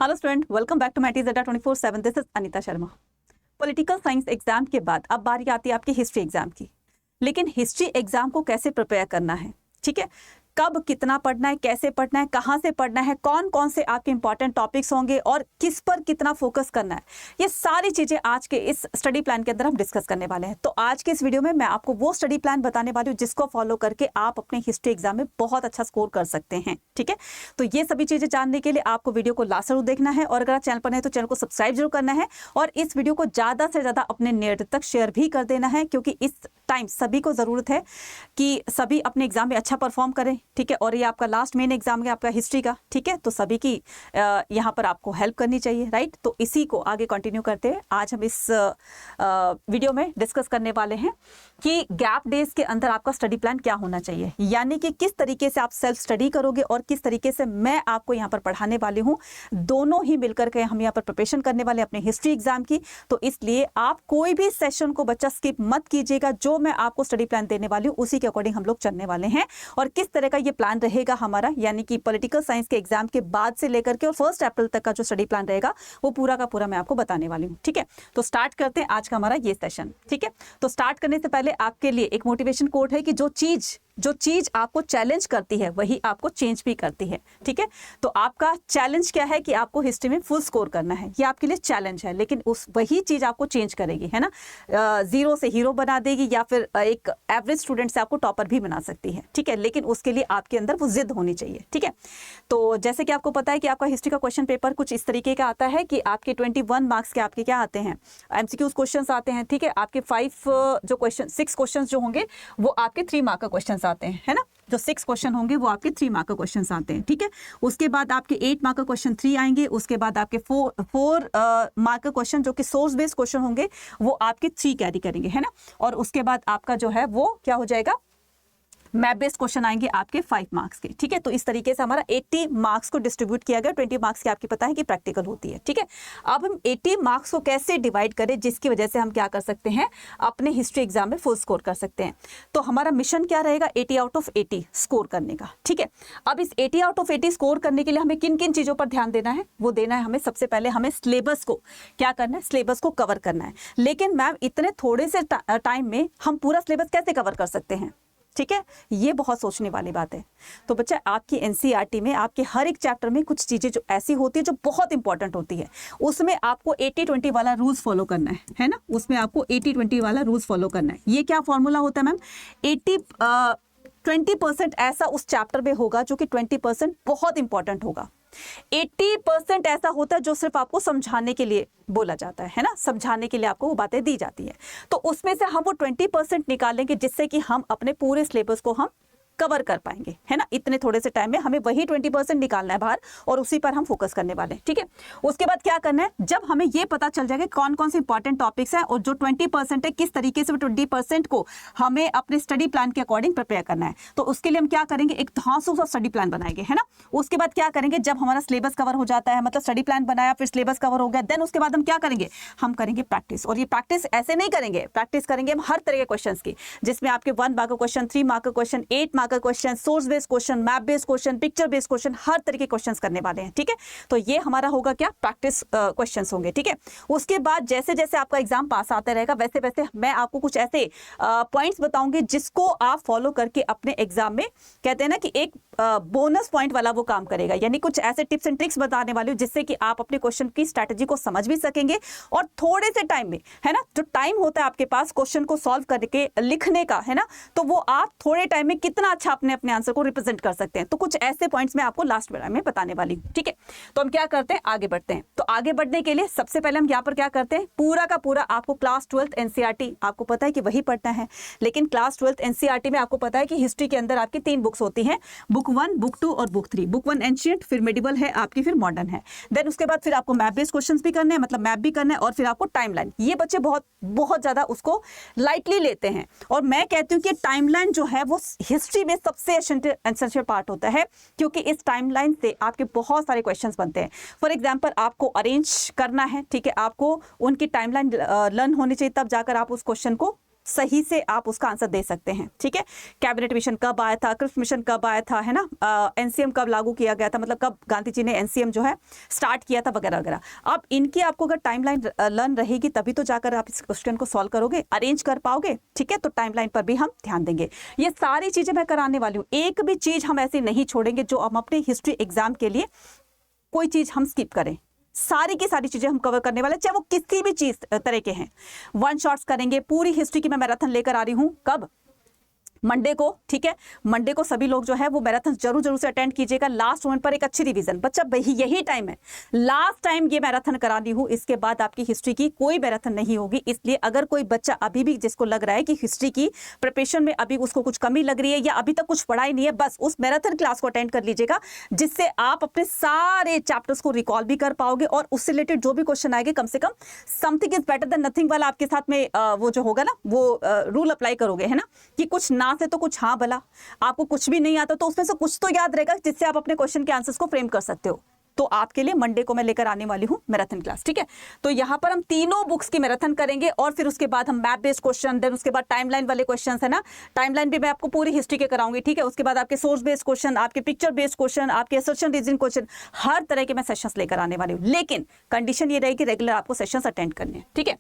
Hello student, welcome back to मैटीजेडा 24/7। This is Anita Sharma. Political science exam के बाद अब बारी आती है आपकी हिस्ट्री एग्जाम की। लेकिन हिस्ट्री एग्जाम को कैसे प्रिपेयर करना है, ठीक है, कब कितना पढ़ना है, कैसे पढ़ना है, कहाँ से पढ़ना है, कौन कौन से आपके इंपॉर्टेंट टॉपिक्स होंगे और किस पर कितना फोकस करना है, ये सारी चीजें आज के इस स्टडी प्लान के अंदर हम डिस्कस करने वाले हैं। तो आज के इस वीडियो में मैं आपको वो स्टडी प्लान बताने वाली हूँ जिसको फॉलो करके आप अपने हिस्ट्री एग्जाम में बहुत अच्छा स्कोर कर सकते हैं। ठीक है, तो ये सभी चीजें जानने के लिए आपको वीडियो को लास्ट जरूर देखना है और अगर आप चैनल पर नए तो चैनल को सब्सक्राइब जरूर करना है और इस वीडियो को ज्यादा से ज्यादा अपने नेट तक शेयर भी कर देना है, क्योंकि इस टाइम सभी को जरूरत है कि सभी अपने एग्जाम में अच्छा परफॉर्म करें। ठीक है, और ये आपका लास्ट मेन एग्जाम है आपका हिस्ट्री का। ठीक है, तो सभी की यहाँ पर आपको हेल्प करनी चाहिए, राइट। तो इसी को आगे कंटिन्यू करते हैं आज हम इस वीडियो में डिस्कस करने वाले हैं कि गैप डेज के अंदर आपका स्टडी प्लान क्या होना चाहिए, यानी कि किस तरीके से आप सेल्फ स्टडी करोगे और किस तरीके से मैं आपको यहाँ पर पढ़ाने वाली हूँ। दोनों ही मिलकर के हम यहाँ पर प्रिपरेशन करने वाले अपने हिस्ट्री एग्जाम की। तो इसलिए आप कोई भी सेशन को बच्चा स्किप मत कीजिएगा। जो मैं आपको स्टडी प्लान देने वाली हूँ उसी के अकॉर्डिंग हम लोग चलने वाले हैं और किस तरह का ये प्लान रहेगा हमारा, यानी कि पॉलिटिकल साइंस के एग्जाम के बाद से लेकर के और 1 अप्रैल तक का जो स्टडी प्लान रहेगा वो पूरा का पूरा मैं आपको बताने वाली हूँ। ठीक है, तो स्टार्ट करते हैं आज का हमारा ये सेशन। ठीक है, तो स्टार्ट करने से पहले आपके लिए एक मोटिवेशन कोट है कि जो चीज आपको चैलेंज करती है वही आपको चेंज भी करती है। ठीक है, तो आपका चैलेंज क्या है कि आपको हिस्ट्री में फुल स्कोर करना है, ये आपके लिए चैलेंज है, लेकिन वही चीज आपको चेंज करेगी, है ना। 0 से हीरो बना देगी या फिर एक एवरेज स्टूडेंट से आपको टॉपर भी बना सकती है। ठीक है, लेकिन उसके लिए आपके अंदर वो जिद होनी चाहिए। ठीक है, तो जैसे कि आपको पता है कि आपका हिस्ट्री का क्वेश्चन पेपर कुछ इस तरीके का आता है कि आपके 21 मार्क्स के आपके क्या आते हैं, एमसीक्यूज क्वेश्चन आते हैं। ठीक है, आपके 6 क्वेश्चन जो होंगे वो आपके 3 मार्क का क्वेश्चन आते हैं, है ना। जो 6 क्वेश्चन होंगे वो आपके 3 मार्क का क्वेश्चन आते हैं। ठीक है, उसके बाद आपके 8 मार्क का क्वेश्चन 3 आएंगे। उसके बाद आपके 4 मार्क का क्वेश्चन जो कि सोर्स बेस्ड क्वेश्चन होंगे वो आपके 3 कैरी करेंगे, है ना। और उसके बाद आपका जो है वो क्या हो जाएगा, मैप बेस्ड क्वेश्चन आएंगे आपके 5 मार्क्स के। ठीक है, तो इस तरीके से हमारा 80 मार्क्स को डिस्ट्रीब्यूट किया गया। 20 मार्क्स की आपकी पता है कि प्रैक्टिकल होती है। ठीक है, अब हम 80 मार्क्स को कैसे डिवाइड करें जिसकी वजह से हम क्या कर सकते हैं, अपने हिस्ट्री एग्जाम में फुल स्कोर कर सकते हैं। तो हमारा मिशन क्या रहेगा, 80 आउट ऑफ 80 स्कोर करने का। ठीक है, अब इस 80 आउट ऑफ 80 स्कोर करने के लिए हमें किन किन चीजों पर ध्यान देना है, वो देना है हमें सबसे पहले हमें सिलेबस को क्या करना है, सिलेबस को कवर करना है। लेकिन मैम इतने थोड़े से टाइम में हम पूरा सिलेबस कैसे कवर कर सकते हैं। ठीक है, ये बहुत सोचने वाली बात है। तो बच्चा आपकी एनसीईआरटी में आपके हर एक चैप्टर में कुछ चीजें जो ऐसी होती है जो बहुत इंपॉर्टेंट होती है, उसमें आपको 80-20 वाला रूल्स फॉलो करना है ना। उसमें आपको 80-20 वाला रूल्स फॉलो करना है। ये क्या फॉर्मूला होता है मैम, 20% ऐसा उस चैप्टर में होगा जो कि 20% बहुत इंपॉर्टेंट होगा। 80% ऐसा होता है जो सिर्फ आपको समझाने के लिए बोला जाता है ना, समझाने के लिए आपको वो बातें दी जाती है। तो उसमें से हम वो 20% निकालेंगे जिससे कि हम अपने पूरे सिलेबस को हम कवर कर पाएंगे, है ना। इतने थोड़े से टाइम में हमें वही 20% निकालना है बाहर और उसी पर हम फोकस करने वाले हैं। ठीक है, उसके बाद क्या करना है, जब हमें ये पता चल जाएगा कौन कौन से इंपॉर्टेंट टॉपिक्स हैं और जो 20% है किस तरीके से 20% को हमें अपने स्टडी प्लान के अकॉर्डिंग प्रिपेयर करना है, तो उसके लिए हम क्या करेंगे, एक धांसू सा स्टडी प्लान बनाएंगे, है ना। उसके बाद क्या करेंगे, जब हमारा सिलेबस कवर हो जाता है, मतलब स्टडी प्लान बनाया फिर सिलेबस कवर हो गया, देन उसके बाद हम क्या करेंगे, हम करेंगे प्रैक्टिस। और ये प्रैक्टिस ऐसे नहीं करेंगे, प्रैक्टिस करेंगे हम हर तरह के क्वेश्चन की, जिसमें आपके 1 मार्क का क्वेश्चन, 3 मार्क का क्वेश्चन, 8 मार्क का question, source based question, map based question, picture based question, हर तरह के क्वेश्चंस करने वाले हैं। ठीक है, तो ये हमारा होगा क्या, प्रैक्टिस क्वेश्चंस होंगे। ठीक है, उसके बाद जैसे जैसे आपका एग्जाम पास आता रहेगा वैसे वैसे मैं आपको कुछ ऐसे पॉइंट्स बताऊंगी जिसको आप फॉलो करके अपने एग्जाम में, कहते हैं ना कि एक बोनस पॉइंट वाला वो काम करेगा, यानी कुछ ऐसे टिप्स एंड ट्रिक्स बताने वाली हूँ जिससे कि आप अपने क्वेश्चन की स्ट्रेटेजी को समझ भी सकेंगे और थोड़े से टाइम में, है ना, जो टाइम होता है आपके पास क्वेश्चन को सॉल्व करके लिखने का, है ना, तो वो आप थोड़े टाइम में कितना अच्छा अपने आंसर को रिप्रेजेंट कर सकते हैं। तो कुछ ऐसे पॉइंट्स मैं आपको लास्ट में बताने वाली हूँ। ठीक है, तो हम क्या करते हैं, आगे बढ़ते हैं। तो आगे बढ़ने के लिए सबसे पहले हम यहाँ पर क्या करते हैं, पूरा का पूरा आपको क्लास 12th एनसीईआरटी आपको पता है कि वही पढ़ना है, लेकिन क्लास 12th एनसीईआरटी में आपको पता है कि हिस्ट्री के अंदर आपकी 3 बुक्स होती हैं, बुक 1, बुक 2 और बुक 3। बुक 1 एंशिएंट, फिर मेडिवल है आपकी, फिर मॉडर्न है। देन उसके बाद फिर आपको मैप बेस्ड क्वेश्चंस भी करने हैं, मतलब मैप भी करना है, और फिर आपको टाइमलाइन। ये बच्चे बहुत बहुत ज्यादा उसको लाइटली लेते हैं और मैं कहती हूँ कि टाइमलाइन जो है वो हिस्ट्री में सबसे एसेंशियल पार्ट होता है, क्योंकि इस टाइमलाइन से आपके बहुत सारे क्वेश्चंस बनते हैं। फॉर एग्जांपल आपको अरेंज करना है, ठीक है, आपको उनकी टाइमलाइन लर्न होनी चाहिए, तब जाकर आप उस क्वेश्चन को सही से आप उसका आंसर दे सकते हैं। ठीक है, कैबिनेट मिशन कब आया था, क्रिप्स मिशन कब आया था, है ना, एनसीएम कब लागू किया गया था, मतलब कब गांधी जी ने एनसीएम जो है स्टार्ट किया था, वगैरह वगैरह। अब इनकी आपको अगर टाइमलाइन लर्न रहेगी तभी तो जाकर आप इस क्वेश्चन को सॉल्व करोगे, अरेंज कर पाओगे। ठीक है, तो टाइमलाइन पर भी हम ध्यान देंगे। ये सारी चीजें मैं कराने वाली हूँ, एक भी चीज हम ऐसी नहीं छोड़ेंगे जो हम अपने हिस्ट्री एग्जाम के लिए कोई चीज हम स्किप करें। सारी की सारी चीजें हम कवर करने वाले, चाहे वो किसी भी चीज तरह के हैं। वन शॉट्स करेंगे, पूरी हिस्ट्री की मैं मैराथन लेकर आ रही हूं। कब? मंडे को। ठीक है, मंडे को सभी लोग जो है वो मैराथन जरूर से अटेंड कीजिएगा। लास्ट मोमेंट पर एक अच्छी रिवीजन, बच्चा यही टाइम है, लास्ट टाइम ये मैराथन करानी हूँ, इसके बाद आपकी हिस्ट्री की कोई मैराथन नहीं होगी। इसलिए अगर कोई बच्चा अभी भी जिसको लग रहा है कि हिस्ट्री की प्रिपरेशन में अभी उसको कुछ कमी लग रही है या अभी तक कुछ पढ़ा ही नहीं है, बस उस मैराथन क्लास को अटेंड कर लीजिएगा, जिससे आप अपने सारे चैप्टर्स को रिकॉल भी कर पाओगे और उससे रिलेटेड जो भी क्वेश्चन आएंगे, कम से कम something is better than nothing वाला आपके साथ में वो जो होगा ना, वो रूल अप्लाई करोगे, है ना, कि कुछ ना से तो कुछ हाँ भला। आपको कुछ भी नहीं आता तो उसमें से कुछ तो याद रहेगा जिससे आप अपने क्वेश्चन के आंसर्स को फ्रेम कर सकते हो। तो आपके लिए मंडे को मैं लेकर आने वाली हूं मैराथन क्लास। ठीक है, तो यहां पर हम तीनों बुक्स की मैराथन करेंगे और फिर उसके बाद हम मैप बेस्ड क्वेश्चन, देन उसके बाद टाइमलाइन वाले क्वेश्चंस, है ना, टाइमलाइन भी मैं आपको पूरी हिस्ट्री के कराऊंगी। ठीक है, उसके बाद आपके सोर्स बेस्ड क्वेश्चन, आपके पिक्चर बेस्ड क्वेश्चन, आपके असर्शन रीजनिंग क्वेश्चन, हर तरह के मैं सेशंस लेकर आने वाली हूं। लेकिन कंडीशन ये रहेगी रेगुलर आपको सेशंस अटेंड करने हैं। ठीक है,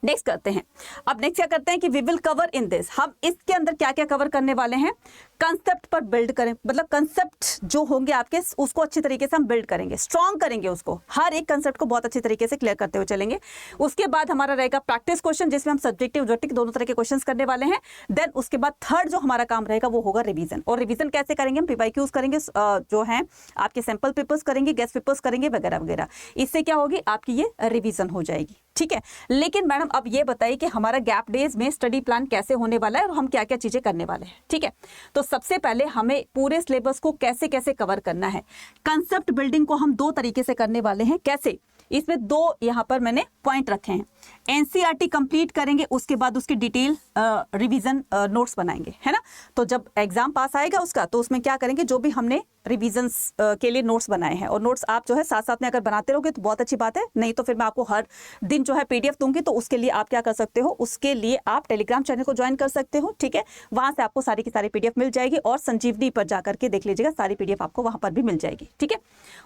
नेक्स्ट करते हैं। अब नेक्स्ट क्या करते हैं कि we will cover in this, हम इसके अंदर क्या क्या कवर करने वाले हैं, कंसेप्ट पर बिल्ड करें, मतलब कंसेप्ट जो होंगे आपके उसको अच्छी तरीके से हम बिल्ड करेंगे, स्ट्रॉन्ग करेंगे उसको, हर एक कंसेप्ट को बहुत अच्छी तरीके से क्लियर करते हुए चलेंगे। उसके बाद हमारा रहेगा प्रैक्टिस क्वेश्चन, जिसमें हम सब्जेक्टिव ऑब्जेक्टिव दोनों तरह के क्वेश्चंस करने वाले हैं। देन उसके बाद थर्ड जो हमारा काम रहेगा वो होगा रिवीजन। और रिवीजन कैसे करेंगे, हम पीवाईक्यूज करेंगे, जो है आपके सैंपल पेपर्स करेंगे, गेस्ट पेपर्स करेंगे, वगैरह वगैरह। इससे क्या होगी, आपकी ये रिवीजन हो जाएगी। ठीक है, लेकिन मैडम अब ये बताइए कि हमारा गैप डेज में स्टडी प्लान कैसे होने वाला है और हम क्या क्या चीजें करने वाले हैं। ठीक है, तो सबसे पहले हमें पूरे सिलेबस को कैसे कैसे कवर करना है। कंसेप्ट बिल्डिंग को हम दो तरीके से करने वाले हैं। कैसे, इसमें दो यहाँ पर मैंने पॉइंट रखे हैं। एनसीईआरटी कंप्लीट करेंगे, उसके बाद उसकी डिटेल रिवीजन नोट्स बनाएंगे, है ना। तो जब एग्जाम पास आएगा उसका, तो उसमें क्या करेंगे, जो भी हमने रिवीजन्स के लिए नोट्स बनाए हैं, और नोट्स आप जो है साथ साथ में अगर बनाते रहोगे तो बहुत अच्छी बात है, नहीं तो फिर मैं आपको हर दिन जो है पीडीएफ दूंगी। तो उसके लिए आप क्या कर सकते हो, उसके लिए आप टेलीग्राम चैनल को ज्वाइन कर सकते हो। ठीक है, वहां से आपको सारी की सारी पीडीएफ मिल जाएगी, और संजीवनी पर जाकर के देख लीजिएगा, सारी पीडीएफ आपको वहां पर भी मिल जाएगी। ठीक है,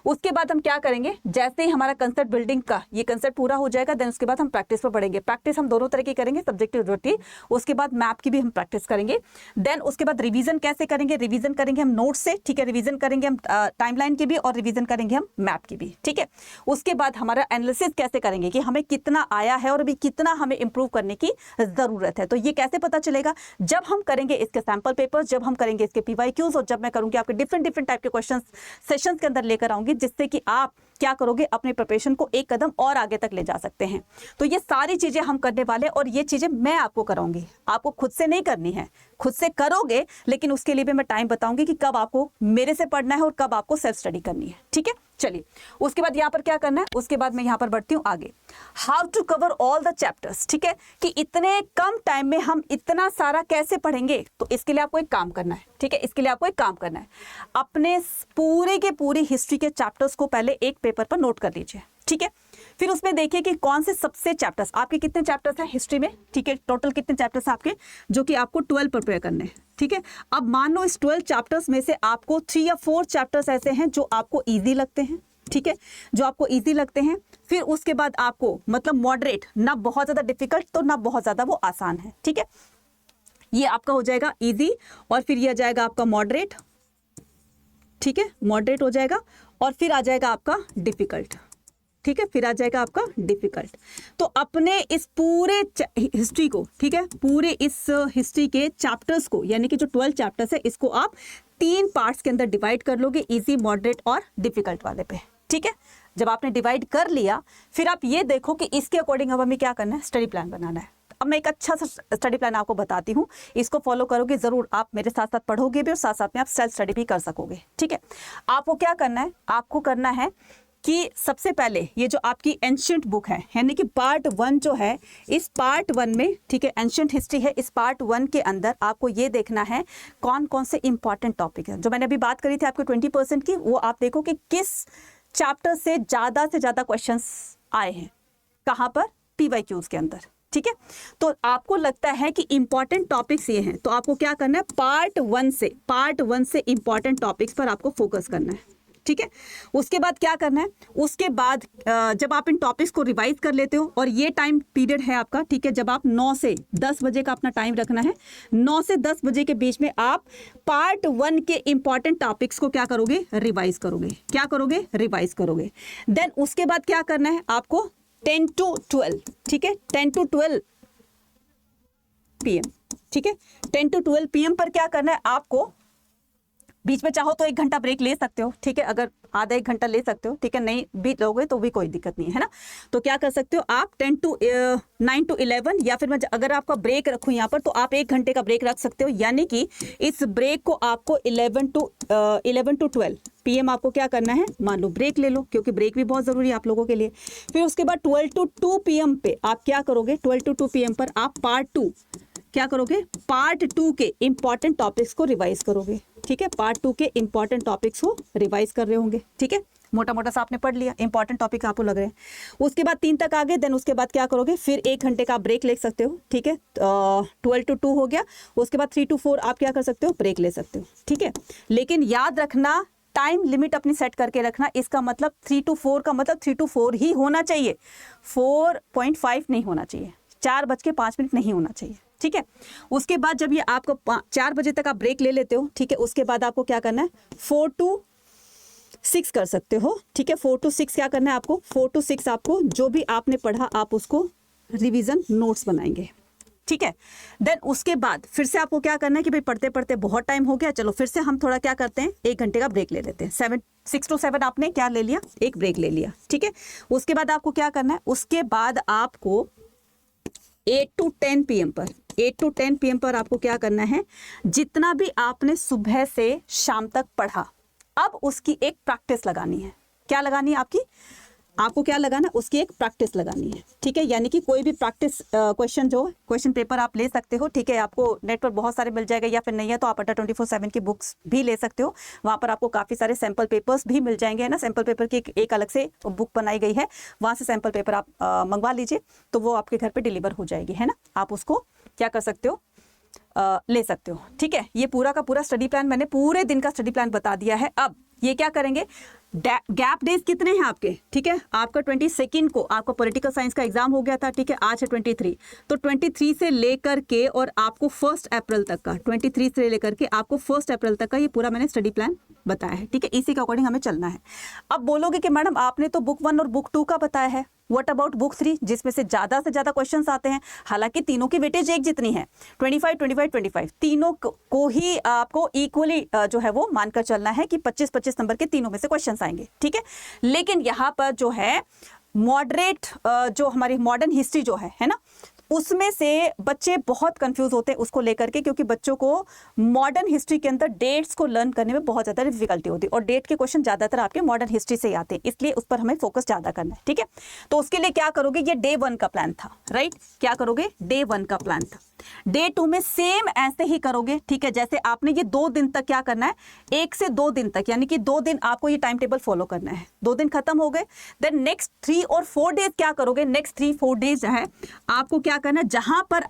उसके बाद हम क्या करेंगे, जैसे ही हमारा कंसेप्ट बिल्डिंग का ये कंसेप्ट पूरा हो जाएगा, देन उसके बाद हम प्रैक्टिस पर बढ़ेंगे। प्रैक्टिस हम दोनों तरह की करेंगे, सब्जेक्टिव ऑब्जेक्टिव, उसके बाद मैप की भी हम प्रैक्टिस करेंगे। देन उसके बाद रिवीजन कैसे करेंगे, रिवीजन करेंगे हम नोट्स से। ठीक है, रिवीजन करेंगे हम टाइमलाइन की भी, और रिवीजन करेंगे हम मैप की भी। ठीक है, उसके बाद हमारा एनालिसिस कैसे करेंगे कि हमें कितना आया है और अभी कितना हमें इंप्रूव करने की जरूरत है। तो ये कैसे पता चलेगा, जब हम करेंगे इसके सैंपल पेपर्स, जब हम करेंगे इसके पीवाईक्यूज, और जब मैं करूंगी आपके डिफरेंट टाइप के क्वेश्चन सेशन के अंदर लेकर आऊंगी, जिससे कि आप क्या करोगे, अपने प्रिपरेशन को एक कदम और आगे तक ले जा सकते हैं। तो ये सारी चीजें हम करने वाले, और ये चीजें मैं आपको कराऊंगी, आपको खुद से नहीं करनी है। खुद से करोगे, लेकिन उसके लिए भी मैं टाइम बताऊंगी कि कब आपको मेरे से पढ़ना है और कब आपको सेल्फ स्टडी करनी है। ठीक है, चलिए उसके बाद यहाँ पर क्या करना है, उसके बाद मैं यहाँ पर बढ़ती हूँ आगे। How to cover all the chapters. ठीक है, कि इतने कम टाइम में हम इतना सारा कैसे पढ़ेंगे, तो इसके लिए आपको एक काम करना है। ठीक है, इसके लिए आपको एक काम करना है, अपने पूरे के पूरी हिस्ट्री के चैप्टर्स को पहले एक पेपर पर नोट कर लीजिए। ठीक है, फिर उसमें देखिए कि कौन से सबसे चैप्टर्स आपके, कितने चैप्टर्स हैं हिस्ट्री में। ठीक है, टोटल कितने चैप्टर्स आपके, जो कि आपको 12 प्रिपेयर करने हैं। ठीक है, अब मान लो इस 12 चैप्टर्स में से आपको 3 या 4 चैप्टर्स ऐसे हैं जो आपको इजी लगते हैं। ठीक है, जो आपको इजी लगते हैं, फिर उसके बाद आपको मतलब मॉडरेट, ना बहुत ज्यादा डिफिकल्ट तो ना बहुत ज्यादा वो आसान है। ठीक है, ये आपका हो जाएगा इजी, और फिर ये आ जाएगा आपका मॉडरेट। ठीक है, मॉडरेट हो जाएगा, और फिर आ जाएगा आपका डिफिकल्ट। ठीक है, फिर आ जाएगा आपका डिफिकल्ट। तो अपने इस पूरे हिस्ट्री को, ठीक है, पूरे इस हिस्ट्री के चैप्टर्स को, यानी कि जो 12 चैप्टर्स है, इसको आप 3 पार्ट्स के अंदर डिवाइड कर लोगे, इजी, मॉडरेट और डिफिकल्ट वाले पे। ठीक है, जब आपने डिवाइड कर लिया, फिर आप ये देखो कि इसके अकॉर्डिंग अब हमें क्या करना है, स्टडी प्लान बनाना है। अब मैं एक अच्छा सा स्टडी प्लान आपको बताती हूँ, इसको फॉलो करोगे जरूर, आप मेरे साथ साथ पढ़ोगे भी और साथ साथ में आप सेल्फ स्टडी भी कर सकोगे। ठीक है, आपको क्या करना है, आपको करना है कि सबसे पहले ये जो आपकी एंशिएंट बुक है, यानी कि पार्ट 1 जो है, इस पार्ट 1 में, ठीक है, एंशिएंट हिस्ट्री है, इस पार्ट 1 के अंदर आपको ये देखना है कौन कौन से इंपॉर्टेंट टॉपिक है। जो मैंने अभी बात करी थी आपके 20% की, वो आप देखो कि किस चैप्टर से ज्यादा क्वेश्चंस आए हैं, कहां पर, पीवाईक्यूज के अंदर। ठीक है। तो आपको लगता है कि इंपॉर्टेंट टॉपिक्स ये हैं, तो आपको क्या करना है, पार्ट वन से इंपॉर्टेंट टॉपिक्स पर आपको फोकस करना है, ठीक है। उसके बाद क्या करना है, उसके बाद जब आप इन टॉपिक्स को रिवाइज कर लेते हो, और ये टाइम पीरियड है आपका, ठीक है, जब आप 9 से 10 बजे का अपना टाइम रखना है, 9 से 10 बजे के बीच में आप पार्ट 1 के इंपॉर्टेंट टॉपिक्स को क्या करोगे, रिवाइज करोगे। क्या करोगे, रिवाइज करोगे। देन उसके बाद क्या करना है आपको, 10 to 12, ठीक है, 10 to 12 PM, ठीक है, 10 to 12 PM पर क्या करना है आपको, बीच में चाहो तो 1 घंटा ब्रेक ले सकते हो, ठीक है, अगर आधा 1 घंटा ले सकते हो, ठीक है, नहीं भी लोगे तो भी कोई दिक्कत नहीं है ना। तो क्या कर सकते हो आप, 9 to 11, या फिर मैं अगर आपका ब्रेक रखूं यहाँ पर, तो आप 1 घंटे का ब्रेक रख सकते हो, यानी कि इस ब्रेक को आपको 11 to 12 PM आपको क्या करना है, मान लो ब्रेक ले लो, क्योंकि ब्रेक भी बहुत जरूरी है आप लोगों के लिए। फिर उसके बाद 12 to 2 PM पे आप क्या करोगे, 12 to 2 PM पर आप पार्ट 2 क्या करोगे, पार्ट 2 के इंपॉर्टेंट टॉपिक्स को रिवाइज करोगे, ठीक है, पार्ट 2 के इंपॉर्टेंट टॉपिक्स को रिवाइज कर रहे होंगे, ठीक है, मोटा मोटा सा आपने पढ़ लिया, इंपॉर्टेंट टॉपिक आपको लग रहे हैं। उसके बाद 3 तक आ गए, देन उसके बाद क्या करोगे, फिर 1 घंटे का ब्रेक ले सकते हो, ठीक है, 12 to 2 हो गया। उसके बाद 3 to 4 आप क्या कर सकते हो, ब्रेक ले सकते हो, ठीक है। लेकिन याद रखना, टाइम लिमिट अपनी सेट करके रखना, इसका मतलब 3 to 4 का मतलब 3 to 4 ही होना चाहिए, 4.5 नहीं होना चाहिए, 4:05 नहीं होना चाहिए, ठीक है। उसके बाद जब ये आपको 4 बजे तक आप ब्रेक ले लेते हो, ठीक है, उसके बाद आपको क्या करना है, 4 to 6 कर सकते हो, ठीक है, 4 to 6 क्या करना है आपको, 4 to 6 आपको जो भी आपने पढ़ा आप उसको रिवीजन नोट्स बनाएंगे, ठीक है। देन उसके बाद फिर से आपको क्या करना है कि भाई पढ़ते पढ़ते बहुत टाइम हो गया, चलो फिर से हम थोड़ा क्या करते हैं, 1 घंटे का ब्रेक ले लेते हैं। 6 to 7 आपने क्या ले लिया, एक ब्रेक ले लिया, ठीक है। उसके बाद आपको क्या करना है, उसके बाद आपको 8 to 10 PM पर 8 to 10 PM पर आपको क्या करना है, जितना भी आपने सुबह से शाम तक पढ़ा, अब उसकी एक प्रैक्टिस लगानी है। क्या लगानी है आपको क्या लगाना, उसकी एक प्रैक्टिस लगानी है, ठीक है। यानी कि कोई भी प्रैक्टिस क्वेश्चन जो क्वेश्चन पेपर आप ले सकते हो, ठीक है, आपको नेट पर बहुत सारे मिल जाएगा, या फिर नहीं है तो आप अड्डा 24/7 की बुक्स भी ले सकते हो, वहाँ पर आपको काफ़ी सारे सैम्पल पेपर्स भी मिल जाएंगे, है ना। सैम्पल पेपर की एक अलग से बुक बनाई गई है, वहाँ से सैम्पल पेपर आप मंगवा लीजिए, तो वो आपके घर पर डिलीवर हो जाएगी, है ना। आप उसको क्या कर सकते हो, ले सकते हो, ठीक है। ये पूरा का पूरा स्टडी प्लान, मैंने पूरे दिन का स्टडी प्लान बता दिया है। अब ये क्या करेंगे, गैप डेज कितने हैं आपके, ठीक है, आपका 22 को आपका पॉलिटिकल साइंस का एग्जाम हो गया था, ठीक है, आज है 23, तो 23 से लेकर के और आपको 1 अप्रैल तक का, 23 से लेकर के आपको 1 अप्रैल तक का ये पूरा मैंने स्टडी प्लान बताया है, ठीक है। इसी के अकॉर्डिंग हमें चलना है। अब बोलोगे कि मैडम आपने तो बुक 1 और बुक 2 का बताया है, व्हाट अबाउट बुक 3 जिसमें से ज़्यादा क्वेश्चंस आते हैं। हालांकि तीनों की वेटेज एक जितनी है, 25, 25, 25, तीनों को ही आपको इक्वली जो है वो मानकर चलना है कि 25-25 नंबर के तीनों में से क्वेश्चंस आएंगे, ठीक है। लेकिन यहाँ पर जो है मॉडरेट जो हमारी मॉडर्न हिस्ट्री जो है ना, उसमें से बच्चे बहुत कंफ्यूज होते हैं उसको लेकर के, क्योंकि बच्चों को मॉडर्न हिस्ट्री के अंदर डेट्स को लर्न करने में बहुत ज़्यादा डिफिकल्टी होती है, और डेट के क्वेश्चन ज़्यादातर आपके मॉडर्न हिस्ट्री से ही आते हैं, इसलिए उस पर हमें फोकस ज़्यादा करना है, ठीक है। तो उसके लिए क्या करोगे, ये डे 1 का प्लान था, राइट। क्या करोगे, डे 1 का प्लान था। डे 2 में सेम ऐसे ही करोगे, ठीक है। जैसे आपने ये 2 दिन तक क्या करना है, 1 से 2 दिन तक, यानी कि 2 दिन आपको ये टाइम टेबल फॉलो करना है। 2 दिन खत्म हो गए, देन नेक्स्ट 3 और 4 डेज क्या करोगे, नेक्स्ट 3-4 डेज जो है आपको क्या करना है, जहां पर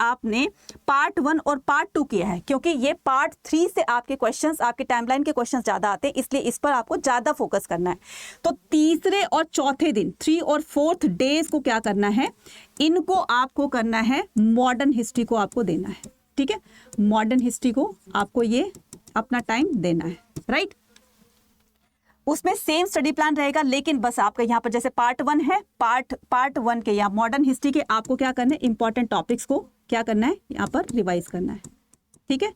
आपने पार्ट 1 और पार्ट 2 किया है, क्योंकि ये पार्ट 3 से आपके क्वेश्चंस, आपके टाइमलाइन के क्वेश्चंस ज्यादा आते हैं, इसलिए इस पर आपको ज्यादा फोकस करना है। तो तीसरे और चौथे दिन, 3 और 4th डेज को क्या करना है, इनको आपको करना है, मॉडर्न हिस्ट्री को आपको देना है, ठीक है। मॉडर्न हिस्ट्री को आपको ये अपना टाइम देना है, राइट। उसमें सेम स्टडी प्लान रहेगा, लेकिन बस आपका यहाँ पर जैसे पार्ट 1 है, पार्ट 1 के या मॉडर्न हिस्ट्री के आपको क्या करना है, इंपॉर्टेंट टॉपिक्स को क्या करना है, यहाँ पर रिवाइज करना है, ठीक है।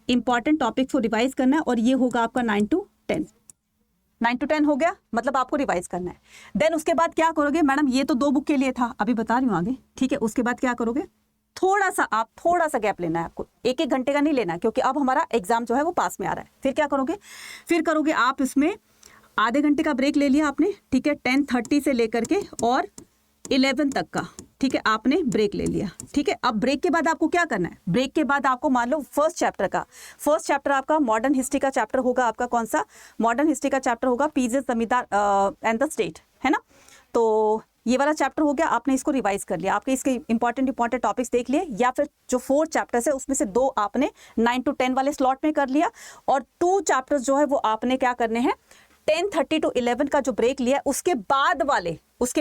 इंपॉर्टेंट टॉपिक्स को रिवाइज करना है, और ये होगा आपका 9 to 10। 9 to 10 हो गया, मतलब आपको रिवाइज करना है। देन उसके बाद क्या करोगे, मैडम ये तो 2 बुक के लिए था, अभी बता रही हूँ आगे, ठीक है। उसके बाद क्या करोगे, थोड़ा सा गैप लेना है आपको, 1-1 घंटे का नहीं लेना, क्योंकि अब हमारा एग्जाम जो है वो पास में आ रहा है। फिर क्या करोगे, फिर करोगे आप इसमें आधे घंटे का ब्रेक ले लिया आपने, ठीक है, 10:30 से लेकर के और 11 तक का, ठीक है, आपने ब्रेक ले लिया, ठीक है। अब ब्रेक के बाद आपको क्या करना है, ब्रेक के बाद आपको मान लो फर्स्ट चैप्टर आपका मॉडर्न हिस्ट्री का चैप्टर होगा, आपका कौन सा, मॉडर्न हिस्ट्री का चैप्टर होगा, पीजेस, जमींदार एंड द स्टेट, है ना। तो ये वाला चैप्टर हो गया, आपने इसको रिवाइज कर लिया, आपके इसके इंपॉर्टेंट टॉपिक्स देख लिए, या फिर जो 4 चैप्टर्स है उसमें से 2 आपने 9 to 10 वाले स्लॉट में कर लिया, और 2 चैप्टर्स जो है वो आपने क्या करने हैं 10:30 to 11 का जो ब्रेक लिया उसके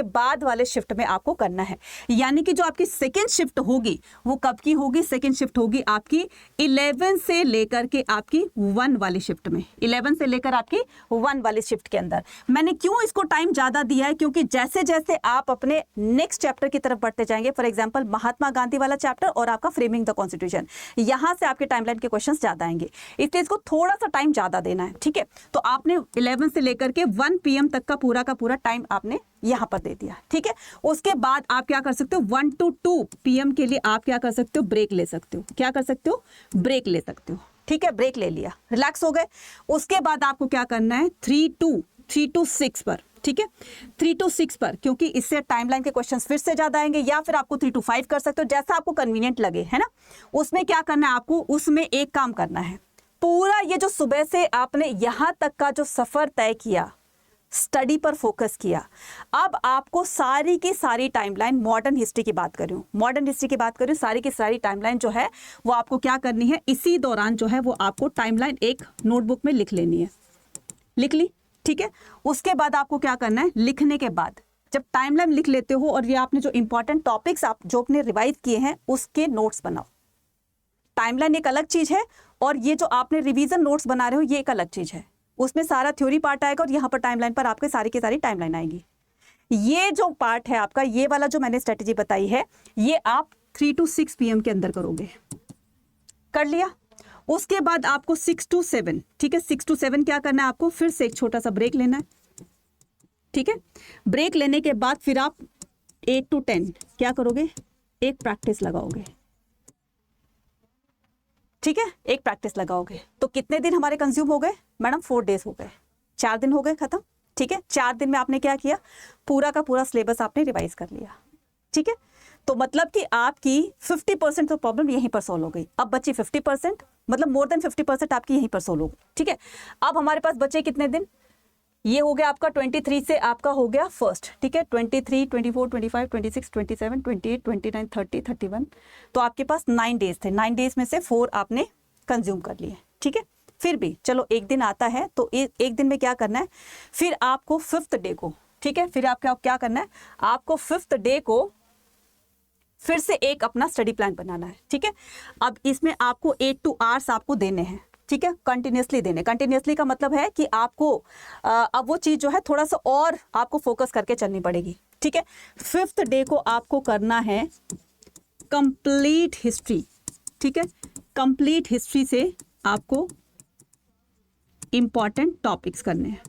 बाद वाले शिफ्ट में आपको करना है। यानी कि जो आपकी सेकेंड शिफ्ट होगी वो कब की होगी? सेकेंड शिफ्ट होगी आपकी 11 से लेकर के आपकी 1 वाली शिफ्ट में, 11 से लेकर आपकी 1 वाली शिफ्ट के अंदर। मैंने क्यों इसको टाइम ज्यादा दिया है? क्योंकि जैसे जैसे आप अपने नेक्स्ट चैप्टर की तरफ बढ़ते जाएंगे, फॉर एग्जाम्पल महात्मा गांधी वाला चैप्टर और आपका फ्रेमिंग द कॉन्स्टिट्यूशन, यहां से आपके टाइमलाइन के क्वेश्चन ज्यादा आएंगे, इसलिए इसको थोड़ा सा टाइम ज्यादा देना है। ठीक है, तो आपने 11 से लेकर के 1 PM तक का पूरा टाइम आपने यहां पर दे दिया। ठीक है, उसके बाद आप क्या कर सकते हो 1 to 2 PM के लिए आप क्या कर सकते हो? ब्रेक ले सकते हो। क्या कर सकते हो? ब्रेक ले सकते हो। ठीक है, ब्रेक ले लिया, रिलैक्स हो गए। उसके बाद आपको क्या करना है 3 to 6 पर। ठीक है, 3 to 6 पर, क्योंकि इससे टाइमलाइन के क्वेश्चंस फिर से ज्यादा आएंगे, या फिर आपको 3 to 5 कर सकते हो, जैसा आपको कन्वीनियंट लगे, है ना। उसमें क्या करना है आपको? उसमें एक काम करना है, पूरा ये जो सुबह से आपने यहां तक का जो सफर तय किया, स्टडी पर फोकस किया, अब आपको सारी की सारी टाइमलाइन, मॉडर्न हिस्ट्री की बात कर रही हूँ, सारी की सारी टाइमलाइन जो है वो आपको क्या करनी है, इसी दौरान जो है वो आपको टाइमलाइन एक नोटबुक में लिख लेनी है। लिख ली? ठीक है, उसके बाद आपको क्या करना है, लिखने के बाद जब टाइमलाइन लिख लेते हो और ये आपने जो इंपॉर्टेंट टॉपिक्स आप जो अपने रिवाइज किए हैं उसके नोट्स बनाओ। टाइमलाइन एक अलग चीज है और ये जो आपने रिवीजन नोट्स बना रहे हो ये एक अलग चीज है। उसमें सारा थ्योरी पार्ट आएगा और यहाँ पर टाइमलाइन पर आपके सारी की सारी टाइमलाइन आएगी। ये जो पार्ट है आपका, ये वाला जो मैंने स्ट्रेटेजी बताई है, ये आप 3 to 6 PM के अंदर करोगे। कर लिया? उसके बाद आपको 6 to 7, ठीक है, 6 to 7 क्या करना है आपको? फिर से एक छोटा सा ब्रेक लेना है। ठीक है, ब्रेक लेने के बाद फिर आप 8 to 10 क्या करोगे? एक प्रैक्टिस लगाओगे। ठीक है, एक प्रैक्टिस लगाओगे। तो कितने दिन हमारे कंज्यूम हो गए मैडम? 4 days हो गए, 4 दिन हो गए खत्म। ठीक है, 4 दिन में आपने क्या किया? पूरा का पूरा सिलेबस आपने रिवाइज कर लिया। ठीक है, तो मतलब कि आपकी 50% तो प्रॉब्लम यहीं पर सॉल्व हो गई। अब बची 50%, मतलब मोर देन 50% आपकी यहीं पर सॉल्व हो गई। ठीक है, अब हमारे पास बचे कितने दिन? ये हो गया आपका 23 से आपका हो गया फर्स्ट। ठीक है, 23, 24, 25, 26, 27, 28, 29, 30, 31, तो आपके पास 9 days थे। 9 days में से 4 आपने कंज्यूम कर लिए। ठीक है, फिर भी चलो एक दिन आता है तो एक दिन में क्या करना है, फिर आपको 5th डे को, ठीक है, फिर आपका क्या करना है, आपको 5th डे को फिर से एक अपना स्टडी प्लान बनाना है। ठीक है, अब इसमें आपको 8 hours आपको देने हैं। ठीक है, कंटिन्यूसली देने। कंटिन्यूसली का मतलब है कि आपको अब वो चीज जो है थोड़ा सा और आपको फोकस करके चलनी पड़ेगी। ठीक है, 5th डे को आपको करना है कंप्लीट हिस्ट्री। ठीक है, कंप्लीट हिस्ट्री से आपको इंपॉर्टेंट टॉपिक्स करने हैं।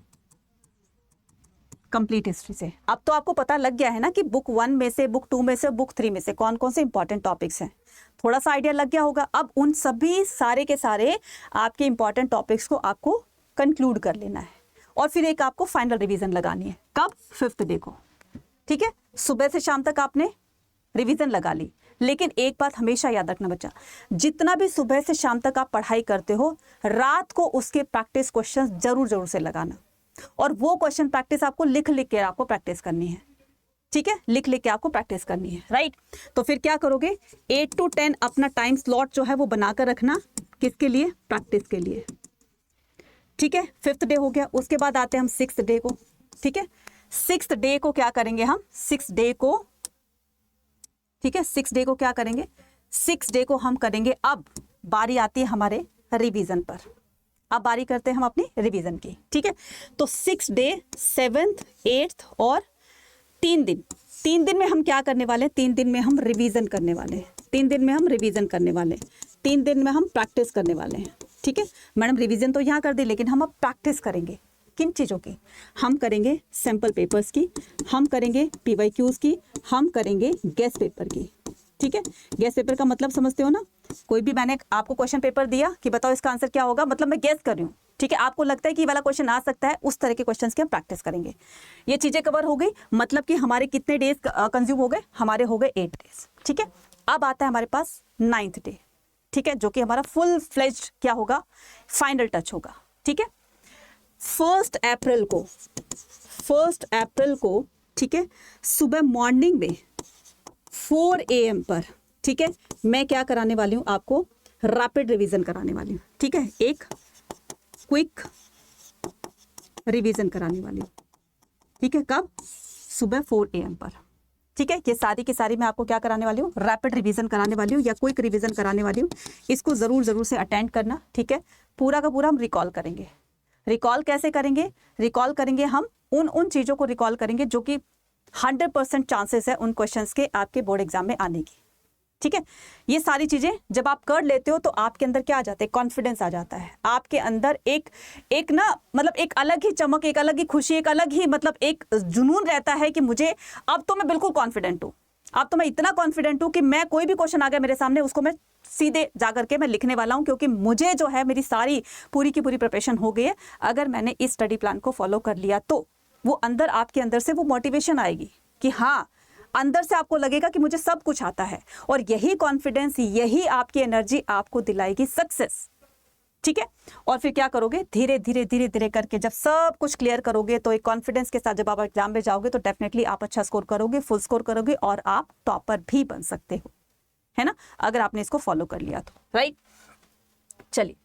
कंप्लीट हिस्ट्री से अब तो आपको पता लग गया है ना कि बुक 1 में से, बुक 2 में से, बुक 3 में से कौन कौन से इंपॉर्टेंट टॉपिक्स हैं। थोड़ा सा आइडिया लग गया होगा। अब उन सभी सारे के सारे आपके इंपॉर्टेंट टॉपिक्स को आपको कंक्लूड कर लेना है और फिर एक आपको फाइनल रिवीजन लगानी है। कब? 5th डे को। ठीक है, सुबह से शाम तक आपने रिवीजन लगा ली, लेकिन एक बात हमेशा याद रखना बच्चा, जितना भी सुबह से शाम तक आप पढ़ाई करते हो, रात को उसके प्रैक्टिस क्वेश्चन जरूर से लगाना, और वो क्वेश्चन प्रैक्टिस आपको लिख के आपको प्रैक्टिस करनी है। ठीक है, लिख के आपको प्रैक्टिस करनी है, राइट। तो फिर क्या करोगे, 8 to 10 अपना टाइम स्लॉट जो है वो बनाकर रखना, किसके लिए? प्रैक्टिस के लिए। ठीक है, 5th डे हो गया। उसके बाद आते हैं हम 6th डे को। ठीक है, 6th डे को क्या करेंगे हम? 6 डे को, ठीक है, 6 डे को क्या करेंगे? 6 डे को हम करेंगे, अब बारी आती है हमारे रिवीजन पर। अब बारी करते हैं हम अपनी रिवीजन की। ठीक है, तो 6 डे, 7th, 8th और 3 दिन। 3 दिन में हम क्या करने वाले हैं? 3 दिन में हम रिवीजन करने वाले हैं। 3 दिन में हम रिवीजन करने वाले हैं। 3 दिन में हम प्रैक्टिस करने वाले हैं। ठीक है मैडम, रिवीजन तो यहाँ कर दी, लेकिन हम अब प्रैक्टिस करेंगे किन चीज़ों की? हम करेंगे सैम्पल पेपर्स की, हम करेंगे PYQs की, हम करेंगे गेस्ट पेपर की। ठीक है, गेस्ट पेपर का मतलब समझते हो ना? कोई भी मैंने आपको क्वेश्चन पेपर दिया कि बताओ इसका आंसर क्या होगा, मतलब मैं गेस कर रही हूँ। ठीक है, आपको लगता है कि ये वाला क्वेश्चन आ सकता है, उस तरह के क्वेश्चंस की हम प्रैक्टिस करेंगे। ये चीजें कवर हो गई, मतलब कि हमारे कितने डेज कंज्यूम हो गए? हमारे हो गए 8 days। ठीक है, अब आता है हमारे पास 9th डे। ठीक है, जो कि हमारा फुल फ्लेज्ड क्या होगा? फाइनल टच होगा। ठीक है, 1 अप्रैल को ठीक है, सुबह मॉर्निंग में 4 AM पर, ठीक है, मैं क्या कराने वाली हूँ आपको, रैपिड रिवीजन कराने वाली हूँ, ठीक है, एक क्विक रिवीजन कराने वाली हूँ, ठीक है, कब, सुबह 4 AM पर, ठीक है। ये सारी की सारी मैं आपको क्या कराने वाली हूँ, रैपिड रिवीजन कराने वाली हूँ या क्विक रिवीजन कराने वाली हूँ। इसको जरूर से अटेंड करना, ठीक है। पूरा का पूरा हम रिकॉल करेंगे। रिकॉल कैसे करेंगे, रिकॉल करेंगे हम उन चीज़ों को रिकॉल करेंगे जो कि 100% चांसेस है उन क्वेश्चंस के आपके बोर्ड एग्जाम में आने की, ठीक है। ये सारी चीजें जब आप कर लेते हो तो आपके अंदर क्या आ जाता है, कॉन्फिडेंस आ जाता है आपके अंदर, एक ना मतलब एक अलग ही चमक, एक अलग ही खुशी, एक अलग ही मतलब एक जुनून रहता है कि मुझे अब तो मैं बिल्कुल कॉन्फिडेंट हूँ, अब तो मैं इतना कॉन्फिडेंट हूँ कि मैं कोई भी क्वेश्चन आ गया मेरे सामने उसको मैं सीधे जाकर के मैं लिखने वाला हूँ, क्योंकि मुझे जो है मेरी सारी पूरी की पूरी प्रिपरेशन हो गई है। अगर मैंने इस स्टडी प्लान को फॉलो कर लिया तो वो अंदर आपके अंदर से वो मोटिवेशन आएगी कि हाँ, अंदर से आपको लगेगा कि मुझे सब कुछ आता है, और यही कॉन्फिडेंस, यही आपकी एनर्जी आपको दिलाएगी सक्सेस, ठीक है। और फिर क्या करोगे, धीरे धीरे करके जब सब कुछ क्लियर करोगे तो एक कॉन्फिडेंस के साथ जब आप एग्जाम में जाओगे तो डेफिनेटली आप अच्छा स्कोर करोगे, फुल स्कोर करोगे और आप टॉपर भी बन सकते हो, है ना, अगर आपने इसको फॉलो कर लिया तो, राइट। चलिए,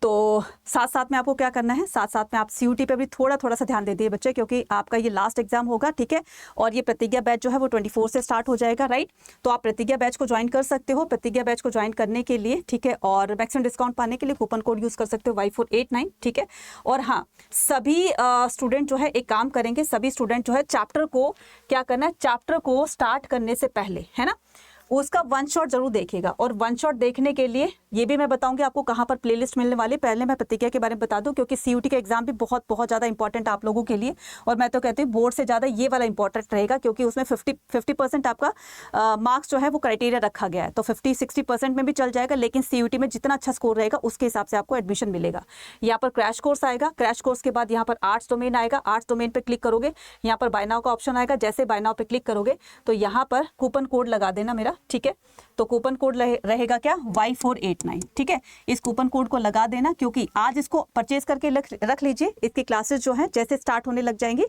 तो साथ साथ में आपको क्या करना है, साथ साथ में आप CUT पे भी थोड़ा सा ध्यान दे दिए बच्चे, क्योंकि आपका ये लास्ट एग्जाम होगा, ठीक है। और ये प्रतिज्ञा बैच जो है वो 24 से स्टार्ट हो जाएगा, राइट। तो आप प्रतिज्ञा बैच को ज्वाइन कर सकते हो। प्रतिज्ञा बैच को ज्वाइन करने के लिए, ठीक है, और मैक्सिमम डिस्काउंट पाने के लिए कूपन कोड यूज कर सकते हो Y489, ठीक है। और हाँ, सभी स्टूडेंट जो है एक काम करेंगे, सभी स्टूडेंट जो है चैप्टर को क्या करना है, चैप्टर को स्टार्ट करने से पहले, है ना, उसका 1 शॉट जरूर देखिएगा। और 1 शॉट देखने के लिए ये भी मैं बताऊंगी आपको कहां पर प्लेलिस्ट मिलने वाली। पहले मैं प्रतिज्ञा के बारे में बता दूं, क्योंकि CUT का एग्जाम भी बहुत ज्यादा इंपॉर्टेंट आप लोगों के लिए, और मैं तो कहती हूँ बोर्ड से ज्यादा ये वाला इंपॉर्टेंट रहेगा, क्योंकि उसमें 50% आपका मार्क्स जो है वो क्राइटेरिया रखा गया है। तो 50-60% में भी चल जाएगा, लेकिन CUT में जितना अच्छा स्कोर रहेगा उसके हिसाब से आपको एडमिशन मिलेगा। यहाँ पर क्रैश कोर्स आएगा, क्रैश कोर्स के बाद यहाँ पर आर्ट्स डोमेन आएगा, आर्ट्स डोमेन पे क्लिक करोगे, यहाँ पर बाय नाउ का ऑप्शन आएगा। जैसे बाय नाउ पे क्लिक करोगे तो यहाँ पर कूपन कोड लगा देना मेरा, ठीक है। तो कूपन कोड रहेगा क्या, Y489, ठीक है। इस कूपन कोड को लगा देना, क्योंकि आज इसको परचेज करके रख लीजिए। इसकी क्लासेस जो हैं जैसे स्टार्ट होने लग जाएंगी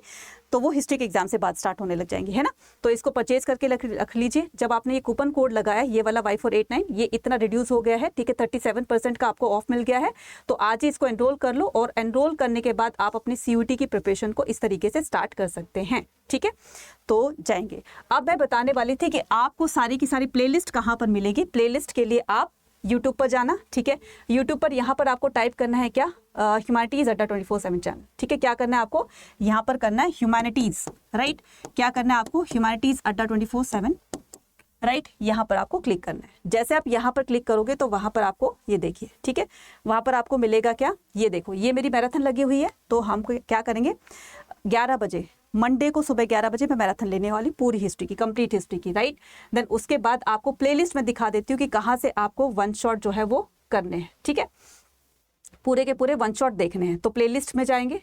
तो वो हिस्ट्री के एग्जाम से बाद स्टार्ट होने लग जाएंगी, है ना। तो इसको परचेज करके रख लीजिए। जब आपने ये कूपन कोड लगाया, ये वाला Y489, ये इतना रिड्यूस हो गया है, ठीक है, 37% का आपको ऑफ मिल गया है। तो आज ही इसको एनरोल कर लो, और एनरोल करने के बाद आप अपनी CUT की प्रिपरेशन को इस तरीके से स्टार्ट कर सकते हैं, ठीक है। तो जाएंगे, अब मैं बताने वाली थी कि आपको सारी की सारी प्लेलिस्ट कहाँ पर मिलेगी। प्लेलिस्ट के लिए आप YouTube पर जाना, ठीक है। YouTube पर यहाँ पर आपको टाइप करना है क्या, ह्यूमैनिटीज अड्डा 24/7 चैनल, ठीक है। क्या करना है आपको, यहाँ पर करना है ह्यूमैनिटीज, राइट। क्या करना है आपको, ह्यूमैनिटीज अड्डा 24/7, राइट। यहाँ पर आपको क्लिक करना है। जैसे आप यहाँ पर क्लिक करोगे तो वहाँ पर आपको ये देखिए, ठीक है, वहाँ पर आपको मिलेगा क्या, ये देखो, ये मेरी मैराथन लगी हुई है। तो हम क्या करेंगे, 11 बजे मंडे को सुबह 11 बजे मैं मैराथन लेने वाली, पूरी हिस्ट्री की, कंप्लीट हिस्ट्री की, राइट। देन उसके बाद आपको प्लेलिस्ट में दिखा देती हूँ कि कहाँ से आपको 1 शॉट जो है वो करने हैं, ठीक है। पूरे के पूरे 1 शॉट देखने हैं तो प्लेलिस्ट में जाएंगे,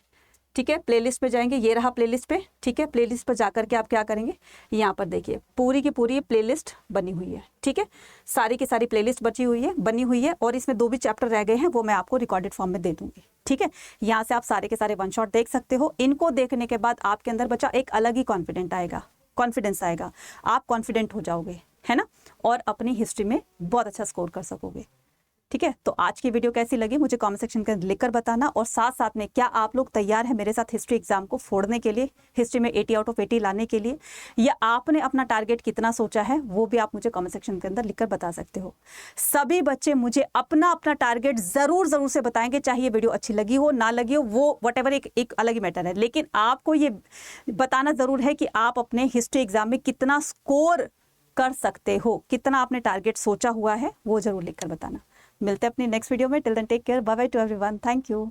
ठीक है, प्लेलिस्ट में जाएंगे, ये रहा प्लेलिस्ट पे, ठीक है। प्लेलिस्ट पर जाकर के आप क्या करेंगे, यहाँ पर देखिए पूरी की पूरी प्लेलिस्ट बनी हुई है, ठीक है। सारी की सारी प्लेलिस्ट बनी हुई है, और इसमें 2 भी चैप्टर रह गए हैं, वो मैं आपको रिकॉर्डेड फॉर्म में दे दूंगी, ठीक है। यहाँ से आप सारे के सारे 1 शॉट देख सकते हो। इनको देखने के बाद आपके अंदर बच्चा एक अलग ही कॉन्फिडेंस आएगा, आप कॉन्फिडेंट हो जाओगे, है ना, और अपनी हिस्ट्री में बहुत अच्छा स्कोर कर सकोगे, ठीक है। तो आज की वीडियो कैसी लगी मुझे कमेंट सेक्शन में लिखकर बताना, और साथ साथ में क्या आप लोग तैयार हैं मेरे साथ हिस्ट्री एग्जाम को फोड़ने के लिए, हिस्ट्री में 80 आउट ऑफ 80 लाने के लिए, या आपने अपना टारगेट कितना सोचा है वो भी आप मुझे कमेंट सेक्शन के अंदर लिखकर बता सकते हो। सभी बच्चे मुझे अपना टारगेट जरूर से बताएंगे, चाहे ये वीडियो अच्छी लगी हो ना लगी हो, वो वटेवर एक अलग ही मैटर है, लेकिन आपको ये बताना जरूर है कि आप अपने हिस्ट्री एग्जाम में कितना स्कोर कर सकते हो, कितना आपने टारगेट सोचा हुआ है, वो जरूर लिखकर बताना। मिलते हैं अपनी नेक्स्ट वीडियो में। Till then take care, bye bye to everyone, thank you.